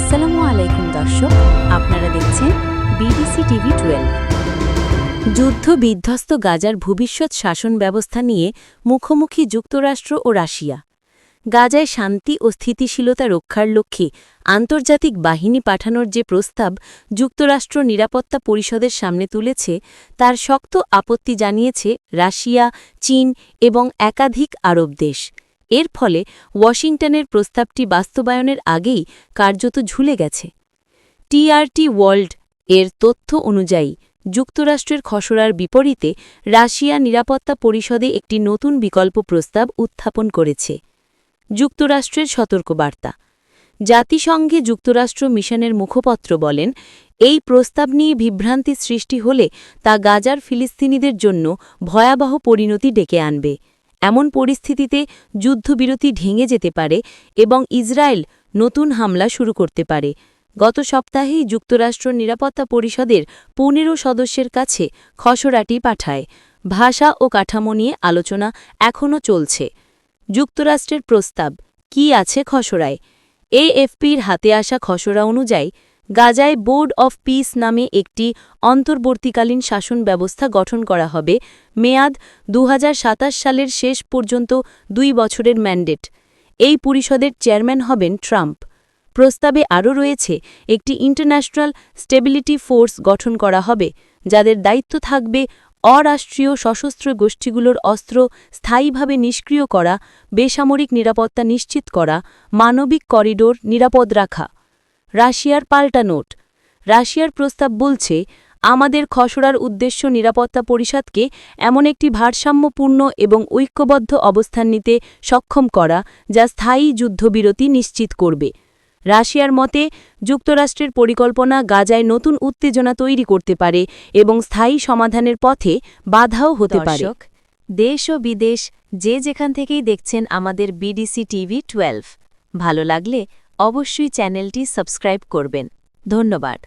আসসালামু আলাইকুম দর্শক, আপনারা দেখছেন বিডিসি টিভি 12। যুদ্ধ বিধ্বস্ত গাজার ভবিষ্যৎ শাসন ব্যবস্থা নিয়ে মুখোমুখি যুক্তরাষ্ট্র ও রাশিয়া। গাজায় শান্তি ও স্থিতিশীলতা রক্ষার লক্ষ্যে আন্তর্জাতিক বাহিনী পাঠানোর যে প্রস্তাব যুক্তরাষ্ট্র নিরাপত্তা পরিষদের সামনে তুলেছে, তার শক্ত আপত্তি জানিয়েছে রাশিয়া, চীন এবং একাধিক আরব দেশ। এর ফলে ওয়াশিংটনের প্রস্তাবটি বাস্তবায়নের আগেই কার্যত ঝুলে গেছে। টিআরটি ওয়ার্ল্ড এর তথ্য অনুযায়ী যুক্তরাষ্ট্রের খসড়ার বিপরীতে রাশিয়া নিরাপত্তা পরিষদে একটি নতুন বিকল্প প্রস্তাব উত্থাপন করেছে। যুক্তরাষ্ট্রের সতর্কবার্তা। জাতিসংঘে যুক্তরাষ্ট্র মিশনের মুখপাত্র বলেন, এই প্রস্তাব নিয়ে বিভ্রান্তি সৃষ্টি হলে তা গাজার ফিলিস্তিনিদের জন্য ভয়াবহ পরিণতি ডেকে আনবে। এমন পরিস্থিতিতে যুদ্ধবিরতি ভেঙে যেতে পারে এবং ইসরায়েল নতুন হামলা শুরু করতে পারে। গত সপ্তাহেই যুক্তরাষ্ট্র নিরাপত্তা পরিষদের ১৫ সদস্যের কাছে খসড়াটি পাঠায়। ভাষা ও কাঠামো নিয়ে আলোচনা এখনও চলছে। যুক্তরাষ্ট্রের প্রস্তাব কি আছে খসড়ায়? এএফপির হাতে আসা খসড়া অনুযায়ী গাজায় বোর্ড অফ পিস নামে একটি অন্তর্বর্তীকালীন শাসন ব্যবস্থা গঠন করা হবে। মেয়াদ ২০২৭ সালের শেষ পর্যন্ত ২ বছরের ম্যান্ডেট। এই পরিষদের চেয়ারম্যান হবেন ট্রাম্প। প্রস্তাবে আরও রয়েছে একটি ইন্টারন্যাশনাল স্টেবিলিটি ফোর্স গঠন করা হবে, যাদের দায়িত্ব থাকবে অরাষ্ট্রীয় সশস্ত্র গোষ্ঠীগুলোর অস্ত্র স্থায়ীভাবে নিষ্ক্রিয় করা, বেসামরিক নিরাপত্তা নিশ্চিত করা, মানবিক করিডোর নিরাপদ রাখা। রাশিয়ার পাল্টা নোট। রাশিয়ার প্রস্তাব বলছে, আমাদের খসড়ার উদ্দেশ্য নিরাপত্তা পরিষদকে এমন একটি ভারসাম্যপূর্ণ এবং ঐক্যবদ্ধ অবস্থান নিতে সক্ষম করা, যা স্থায়ী যুদ্ধবিরতি নিশ্চিত করবে। রাশিয়ার মতে, যুক্তরাষ্ট্রের পরিকল্পনা গাজায় নতুন উত্তেজনা তৈরি করতে পারে এবং স্থায়ী সমাধানের পথে বাধাও হতে পারে। দেশ ও বিদেশ যে যেখান থেকেই দেখছেন আমাদের বিডিসি টিভি 12, ভালো লাগলে অবশ্যই চ্যানেলটি সাবস্ক্রাইব করবেন। ধন্যবাদ।